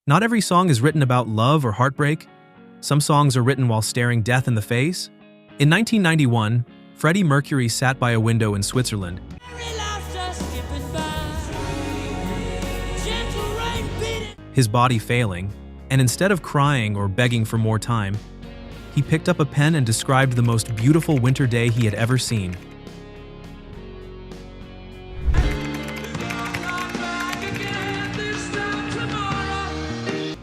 Not every song is written about love or heartbreak. Some songs are written while staring death in the face. In 1991, Freddie Mercury sat by a window in Switzerland, his body failing, and instead of crying or begging for more time, he picked up a pen and described the most beautiful winter day he had ever seen.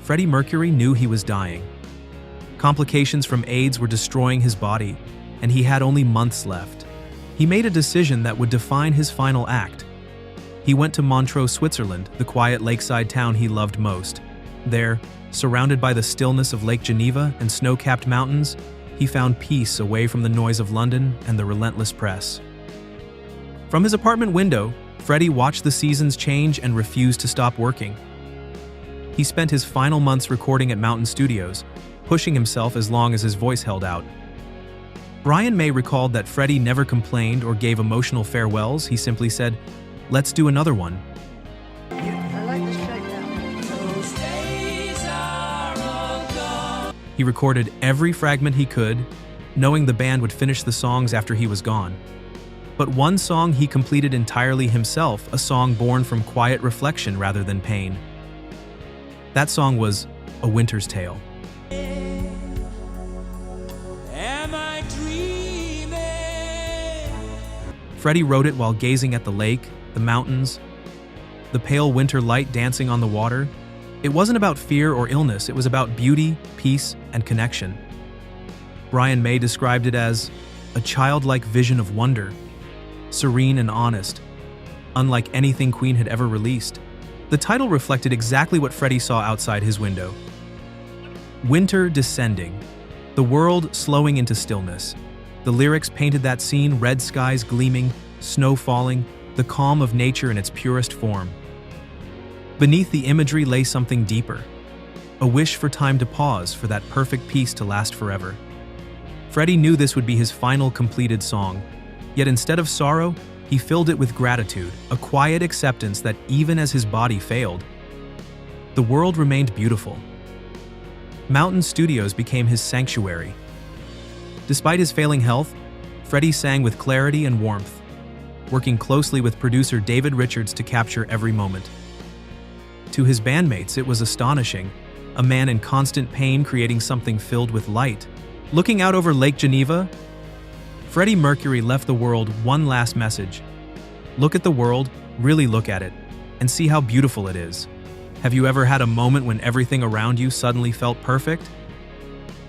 Freddie Mercury knew he was dying. Complications from AIDS were destroying his body, and he had only months left. He made a decision that would define his final act. He went to Montreux, Switzerland, the quiet lakeside town he loved most. There, surrounded by the stillness of Lake Geneva and snow-capped mountains, he found peace away from the noise of London and the relentless press. From his apartment window, Freddie watched the seasons change and refused to stop working. He spent his final months recording at Mountain Studios, pushing himself as long as his voice held out. Brian May recalled that Freddie never complained or gave emotional farewells. He simply said, "Let's do another one." I like this shakedown. He recorded every fragment he could, knowing the band would finish the songs after he was gone. But one song he completed entirely himself, a song born from quiet reflection rather than pain. That song was A Winter's Tale. Am I dreaming? Freddie wrote it while gazing at the lake, the mountains, the pale winter light dancing on the water. It wasn't about fear or illness, it was about beauty, peace, and connection. Brian May described it as a childlike vision of wonder, serene and honest, unlike anything Queen had ever released. The title reflected exactly what Freddie saw outside his window. Winter descending, the world slowing into stillness. The lyrics painted that scene: red skies gleaming, snow falling, the calm of nature in its purest form. Beneath the imagery lay something deeper, a wish for time to pause, for that perfect peace to last forever. Freddie knew this would be his final completed song, yet instead of sorrow, he filled it with gratitude, a quiet acceptance that even as his body failed, the world remained beautiful. Mountain Studios became his sanctuary. Despite his failing health, Freddie sang with clarity and warmth, working closely with producer David Richards to capture every moment. To his bandmates, it was astonishing, a man in constant pain creating something filled with light. Looking out over Lake Geneva, Freddie Mercury left the world one last message. Look at the world, really look at it, and see how beautiful it is. Have you ever had a moment when everything around you suddenly felt perfect?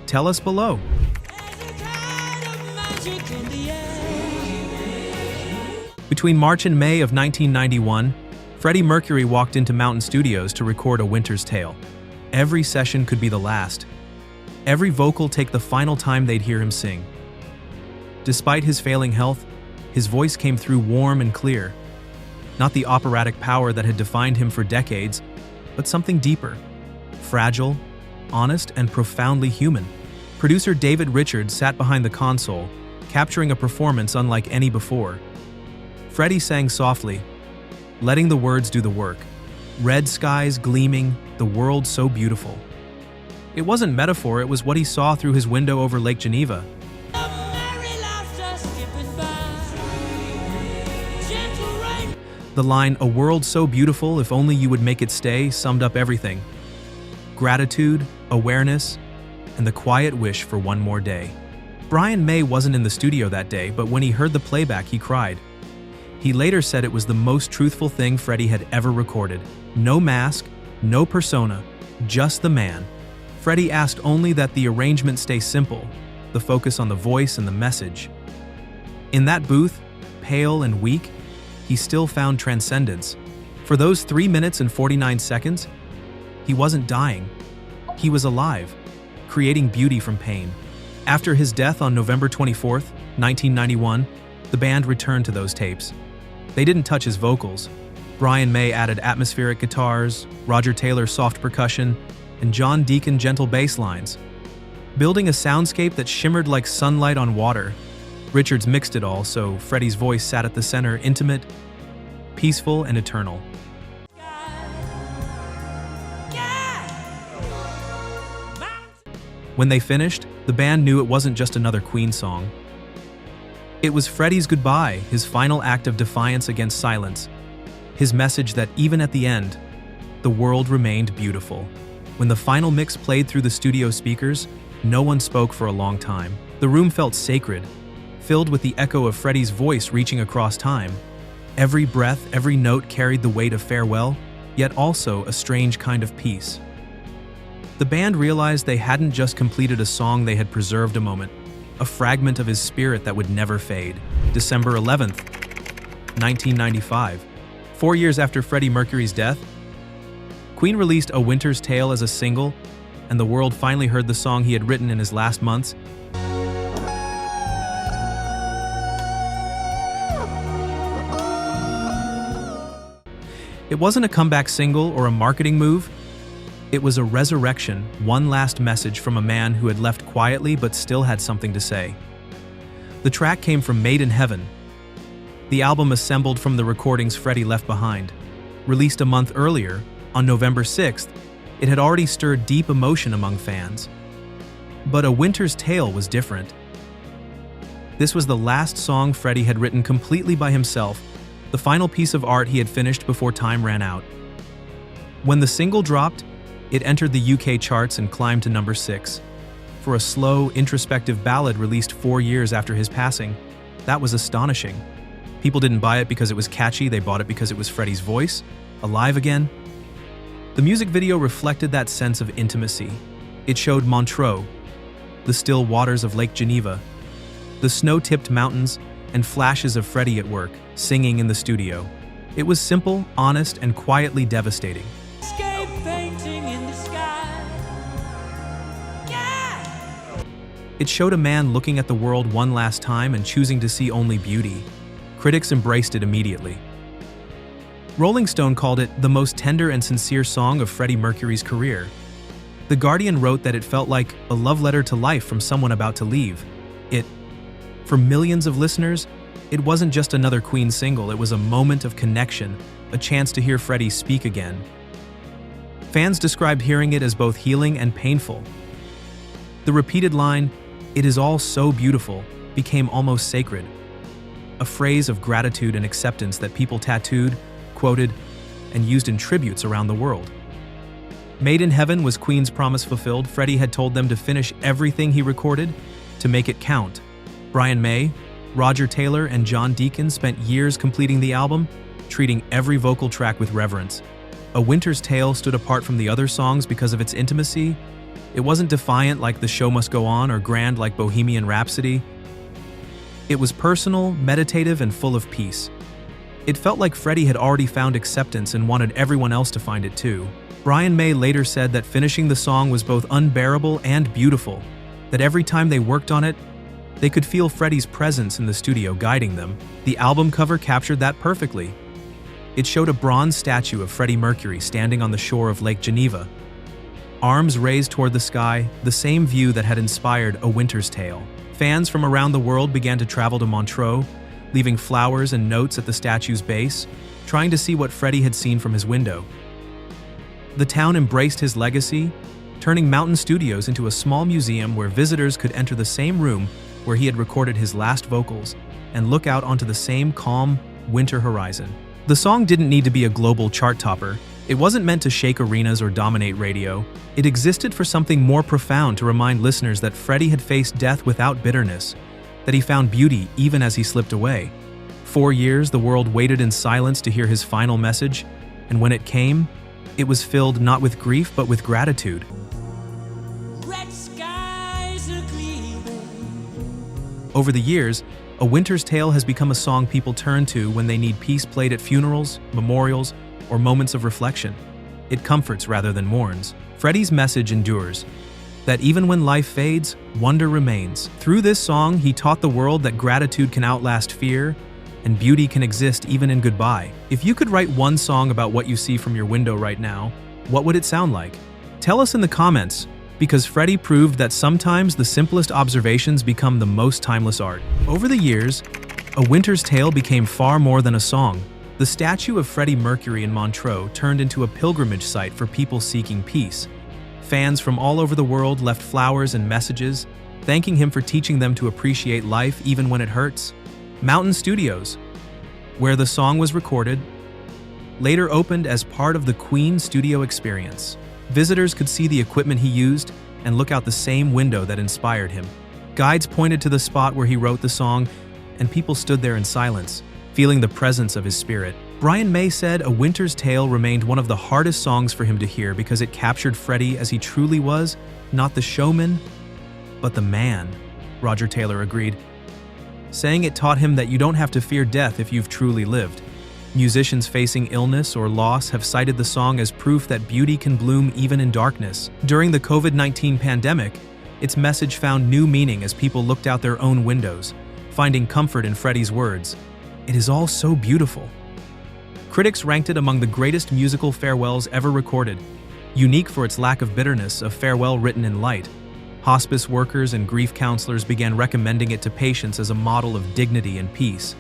Tell us below. Between March and May of 1991, Freddie Mercury walked into Mountain Studios to record A Winter's Tale. Every session could be the last. Every vocal take the final time they'd hear him sing. Despite his failing health, his voice came through warm and clear. Not the operatic power that had defined him for decades, but something deeper, fragile, honest, and profoundly human. Producer David Richards sat behind the console, capturing a performance unlike any before. Freddie sang softly, letting the words do the work. Red skies gleaming, the world so beautiful. It wasn't metaphor, it was what he saw through his window over Lake Geneva. The line, "A world so beautiful, if only you would make it stay," summed up everything. Gratitude, awareness, and the quiet wish for one more day. Brian May wasn't in the studio that day, but when he heard the playback, he cried. He later said it was the most truthful thing Freddie had ever recorded. No mask, no persona, just the man. Freddie asked only that the arrangement stay simple, the focus on the voice and the message. In that booth, pale and weak, he still found transcendence. For those 3 minutes and 49 seconds, he wasn't dying. He was alive, creating beauty from pain. After his death on November 24, 1991, the band returned to those tapes. They didn't touch his vocals. Brian May added atmospheric guitars, Roger Taylor soft percussion, and John Deacon gentle bass lines, building a soundscape that shimmered like sunlight on water. Richards mixed it all, so Freddie's voice sat at the center, intimate, peaceful, and eternal. When they finished, the band knew it wasn't just another Queen song. It was Freddie's goodbye, his final act of defiance against silence, his message that even at the end, the world remained beautiful. When the final mix played through the studio speakers, no one spoke for a long time. The room felt sacred, filled with the echo of Freddie's voice reaching across time. Every breath, every note carried the weight of farewell, yet also a strange kind of peace. The band realized they hadn't just completed a song, they had preserved a moment, a fragment of his spirit that would never fade. December 11th, 1995. 4 years after Freddie Mercury's death, Queen released A Winter's Tale as a single, and the world finally heard the song he had written in his last months. It wasn't a comeback single or a marketing move. It was a resurrection, one last message from a man who had left quietly but still had something to say. The track came from Made in Heaven, the album assembled from the recordings Freddie left behind. Released a month earlier, on November 6th, it had already stirred deep emotion among fans. But A Winter's Tale was different. This was the last song Freddie had written completely by himself, the final piece of art he had finished before time ran out. When the single dropped, it entered the UK charts and climbed to number 6. For a slow, introspective ballad released 4 years after his passing, that was astonishing. People didn't buy it because it was catchy, they bought it because it was Freddie's voice, alive again. The music video reflected that sense of intimacy. It showed Montreux, the still waters of Lake Geneva, the snow-tipped mountains, and flashes of Freddie at work, singing in the studio. It was simple, honest, and quietly devastating. Escape painting in the sky. Yeah! It showed a man looking at the world one last time and choosing to see only beauty. Critics embraced it immediately. Rolling Stone called it the most tender and sincere song of Freddie Mercury's career. The Guardian wrote that it felt like a love letter to life from someone about to leave. For millions of listeners, it wasn't just another Queen single, it was a moment of connection, a chance to hear Freddie speak again. Fans described hearing it as both healing and painful. The repeated line, "It is all so beautiful," became almost sacred. A phrase of gratitude and acceptance that people tattooed, quoted, and used in tributes around the world. Made in Heaven was Queen's promise fulfilled. Freddie had told them to finish everything he recorded, to make it count. Brian May, Roger Taylor, and John Deacon spent years completing the album, treating every vocal track with reverence. A Winter's Tale stood apart from the other songs because of its intimacy. It wasn't defiant like The Show Must Go On or grand like Bohemian Rhapsody. It was personal, meditative, and full of peace. It felt like Freddie had already found acceptance and wanted everyone else to find it too. Brian May later said that finishing the song was both unbearable and beautiful, that every time they worked on it, they could feel Freddie's presence in the studio guiding them. The album cover captured that perfectly. It showed a bronze statue of Freddie Mercury standing on the shore of Lake Geneva, arms raised toward the sky, the same view that had inspired A Winter's Tale. Fans from around the world began to travel to Montreux, leaving flowers and notes at the statue's base, trying to see what Freddie had seen from his window. The town embraced his legacy, turning Mountain Studios into a small museum where visitors could enter the same room where he had recorded his last vocals and look out onto the same calm, winter horizon. The song didn't need to be a global chart topper. It wasn't meant to shake arenas or dominate radio. It existed for something more profound, to remind listeners that Freddie had faced death without bitterness, that he found beauty even as he slipped away. 4 years, the world waited in silence to hear his final message, and when it came, it was filled not with grief but with gratitude. Red skies are gleaming. Over the years, A Winter's Tale has become a song people turn to when they need peace, played at funerals, memorials, or moments of reflection. It comforts rather than mourns. Freddie's message endures, that even when life fades, wonder remains. Through this song, he taught the world that gratitude can outlast fear, and beauty can exist even in goodbye. If you could write one song about what you see from your window right now, what would it sound like? Tell us in the comments, because Freddie proved that sometimes the simplest observations become the most timeless art. Over the years, A Winter's Tale became far more than a song. The statue of Freddie Mercury in Montreux turned into a pilgrimage site for people seeking peace. Fans from all over the world left flowers and messages, thanking him for teaching them to appreciate life even when it hurts. Mountain Studios, where the song was recorded, later opened as part of the Queen studio experience. Visitors could see the equipment he used and look out the same window that inspired him. Guides pointed to the spot where he wrote the song, and people stood there in silence, feeling the presence of his spirit. Brian May said A Winter's Tale remained one of the hardest songs for him to hear because it captured Freddie as he truly was, not the showman, but the man. Roger Taylor agreed, saying it taught him that you don't have to fear death if you've truly lived. Musicians facing illness or loss have cited the song as proof that beauty can bloom even in darkness. During the COVID-19 pandemic, its message found new meaning as people looked out their own windows, finding comfort in Freddie's words. It is all so beautiful. Critics ranked it among the greatest musical farewells ever recorded, unique for its lack of bitterness, a farewell written in light. Hospice workers and grief counselors began recommending it to patients as a model of dignity and peace.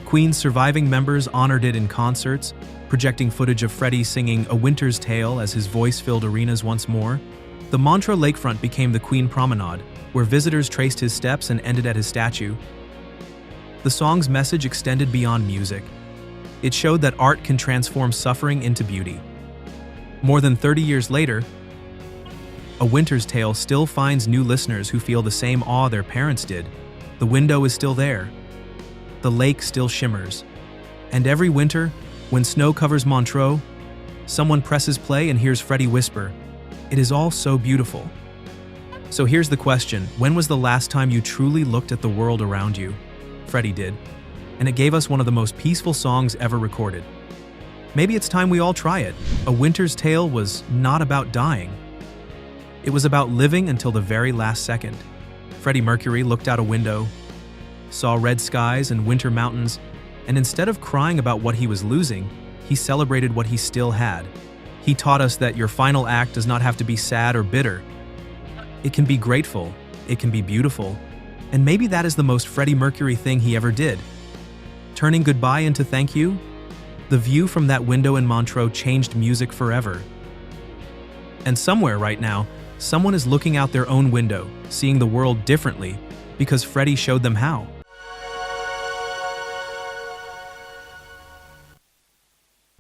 Queen's surviving members honored it in concerts, projecting footage of Freddie singing A Winter's Tale as his voice filled arenas once more. The Montreux lakefront became the Queen Promenade, where visitors traced his steps and ended at his statue. The song's message extended beyond music. It showed that art can transform suffering into beauty. More than 30 years later, A Winter's Tale still finds new listeners who feel the same awe their parents did. The window is still there. The lake still shimmers. And every winter, when snow covers Montreux, someone presses play and hears Freddie whisper, "It is all so beautiful." So here's the question: when was the last time you truly looked at the world around you? Freddie did, and it gave us one of the most peaceful songs ever recorded. Maybe it's time we all try it. A Winter's Tale was not about dying. It was about living until the very last second. Freddie Mercury looked out a window, saw red skies and winter mountains, and instead of crying about what he was losing, he celebrated what he still had. He taught us that your final act does not have to be sad or bitter. It can be grateful, it can be beautiful, and maybe that is the most Freddie Mercury thing he ever did. Turning goodbye into thank you? The view from that window in Montreux changed music forever. And somewhere right now, someone is looking out their own window, seeing the world differently, because Freddie showed them how.